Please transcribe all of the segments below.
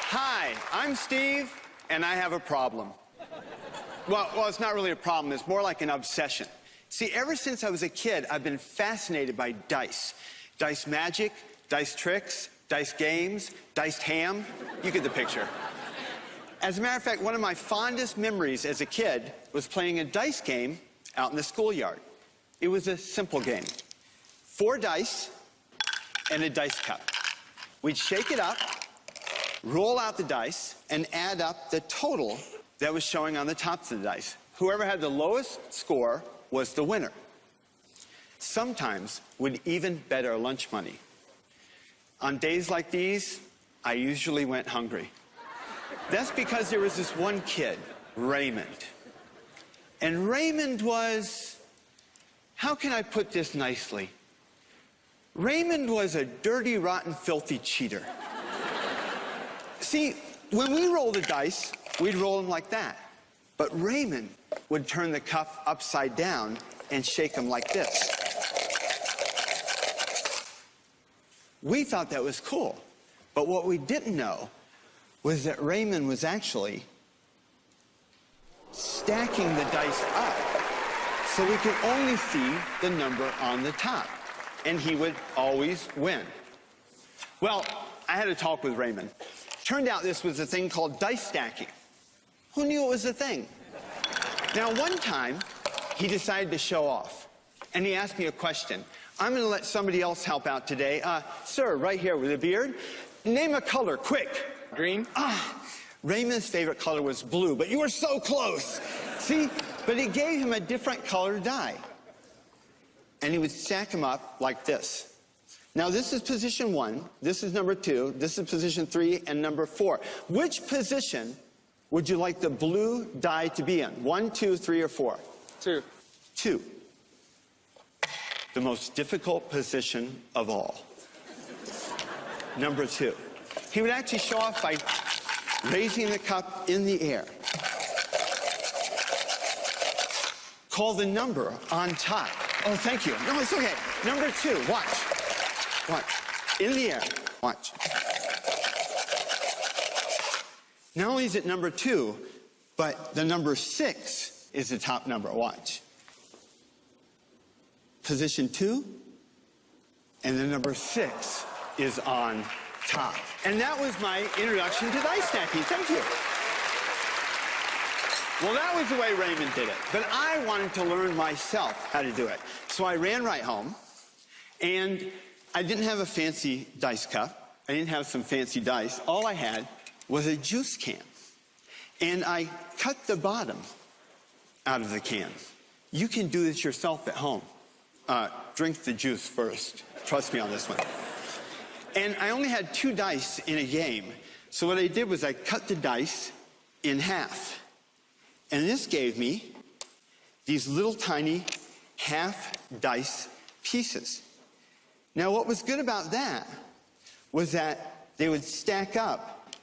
Hi, I'm Steve, and I have a problem. Well, it's not really a problem. It's more like an obsession. See, ever since I was a kid, I've been fascinated by dice. Dice magic, dice tricks, dice games, diced ham. You get the picture. As a matter of fact, one of my fondest memories as a kid was playing a dice game out in the schoolyard. It was a simple game. 4 dice and a dice cup. We'd shake it up, roll out the dice, and add up the total that was showing on the tops of the dice. Whoever had the lowest score was the winner. Sometimes we'd even bet our lunch money. On days like these, I usually went hungry. That's because there was this one kid, Raymond. And Raymond was, how can I put this nicely? Raymond was a dirty, rotten, filthy cheater. See, when we roll the dice, we'd roll them like that. But Raymond would turn the cup upside down and shake them like this. We thought that was cool. But what we didn't know was that Raymond was actually stacking the dice up so we could only see the number on the top. And he would always win. Well, I had a talk with Raymond. Turned out this was a thing called dice stacking. Who knew it was a thing? Now, one time, he decided to show off. And he asked me a question. I'm going to let somebody else help out today. Sir, right here with a beard, name a color, quick. Green. Raymond's favorite color was blue, but you were so close. See, but he gave him a different color die. And he would stack them up like this. Now, this is position 1, this is number 2, this is position 3, and number 4. Which position would you like the blue die to be in? 1, 2, 3, or 4? 2. 2. The most difficult position of all. Number 2. He would actually show off by raising the cup in the air. Call the number on top. Oh, thank you. No, it's okay. Number 2, watch. Watch. In the air. Watch. Not only is it number 2, but the number 6 is the top number. Watch. Position 2, and the number 6 is on top. And that was my introduction to dice stacking. Thank you. Well, that was the way Raymond did it. But I wanted to learn myself how to do it. So I ran right home, and I didn't have a fancy dice cup. I didn't have some fancy dice. All I had was a juice can. And I cut the bottom out of the can. You can do this yourself at home. Drink the juice first. Trust me on this one. And I only had 2 dice in a game. So what I did was I cut the dice in half. And this gave me these little tiny half dice pieces. Now, what was good about that was that they would stack up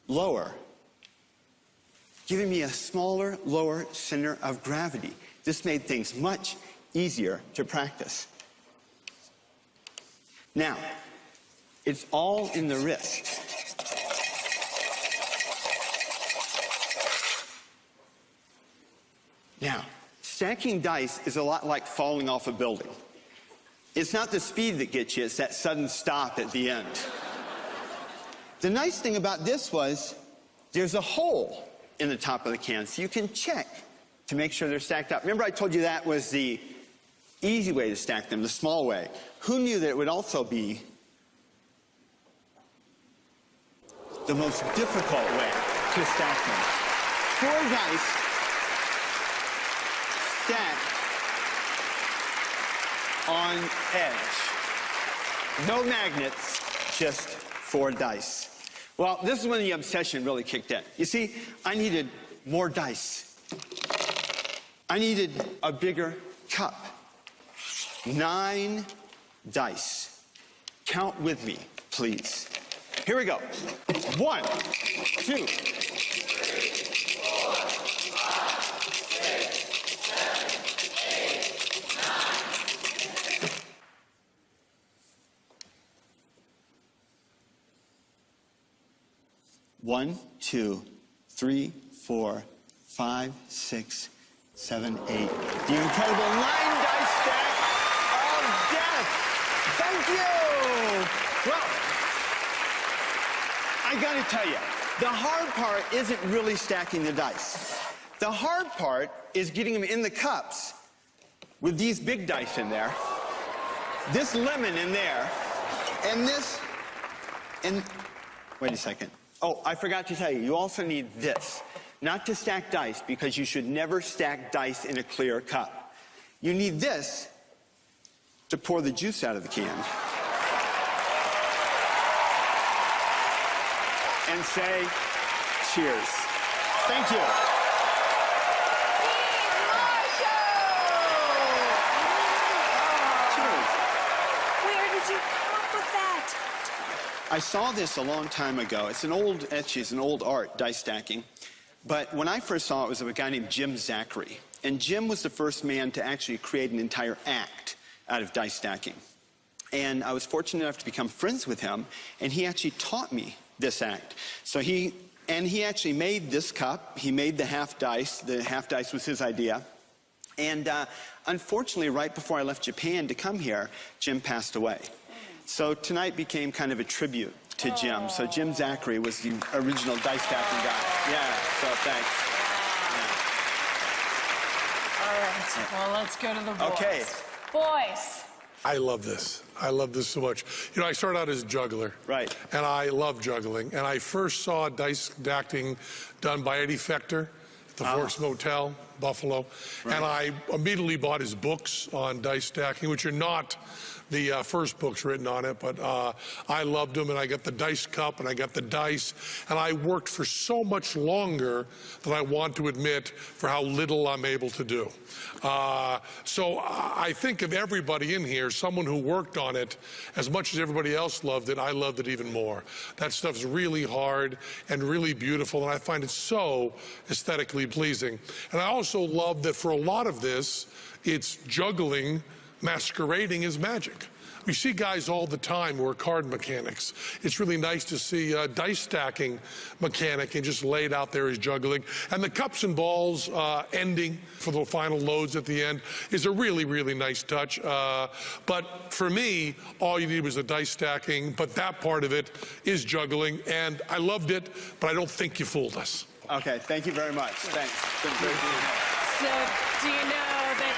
lower, giving me a smaller, lower center of gravity. This made things much easier to practice. Now, it's all in the wrist. Now, stacking dice is a lot like falling off a building. It's not the speed that gets you, it's that sudden stop at the end. The nice thing about this was there's a hole in the top of the can, so you can check to make sure they're stacked up. Remember I told you that was the easy way to stack them, the small way. Who knew that it would also be the most difficult way to stack them? 4 dice stacked on edge. No magnets, just 4 dice. Well, this is when the obsession really kicked in. You see, I needed more dice. I needed a bigger cup. 9 dice. Count with me, please. Here we go. 1, 2, 3, 4, 5, 6, 7, 8, 9. 1, 2, 3, 4, 5, 6, 7, 8. The incredible 9 dice stack of death. Thank you. Well, I gotta tell you, the hard part isn't really stacking the dice. The hard part is getting them in the cups with these big dice in there, this lemon in there, and this, and wait a second. Oh, I forgot to tell you, you also need this. Not to stack dice, because you should never stack dice in a clear cup. You need this to pour the juice out of the can. And say, cheers. Thank you. Cheers. Where did you come up with that? I saw this a long time ago. It's an old art, dice stacking. But when I first saw it, it was of a guy named Jim Zachary. And Jim was the first man to actually create an entire act out of dice stacking. And I was fortunate enough to become friends with him, and he actually taught me this act. So he actually made this cup. He made the half dice. The half dice was his idea. And unfortunately, right before I left Japan to come here, Jim passed away. So tonight became kind of a tribute to Jim. So Jim Zachary was the original dice stacking guy. Yeah, so thanks. Yeah. All right, well, let's go to the boys. Okay. Boys. I love this. I love this so much. You know, I started out as a juggler. Right. And I love juggling. And I first saw dice stacking done by Eddie Fechter at the Forks Motel, Buffalo. Right. And I immediately bought his books on dice stacking, which are not the first books written on it, but I loved them, and I got the dice cup, and I got the dice, and I worked for so much longer than I want to admit for how little I'm able to do. So I think of everybody in here, someone who worked on it, as much as everybody else loved it, I loved it even more. That stuff's really hard and really beautiful, and I find it so aesthetically pleasing. And I also love that for a lot of this, it's juggling masquerading as magic. We see guys all the time who are card mechanics. It's really nice to see a dice stacking mechanic and just laid out there as juggling. And the cups and balls ending for the final loads at the end is a really, really nice touch. But for me, all you need was the dice stacking, but that part of it is juggling. And I loved it, but I don't think you fooled us. Okay, thank you very much. Thanks. It's been great being here. So, do you know that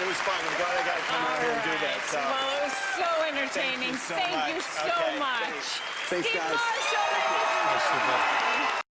It was fun. I'm glad I got to come out here and do that. So. Well, it was so entertaining. Thank you so much. Thank you so Okay, much. thanks, Steve guys. Marshall.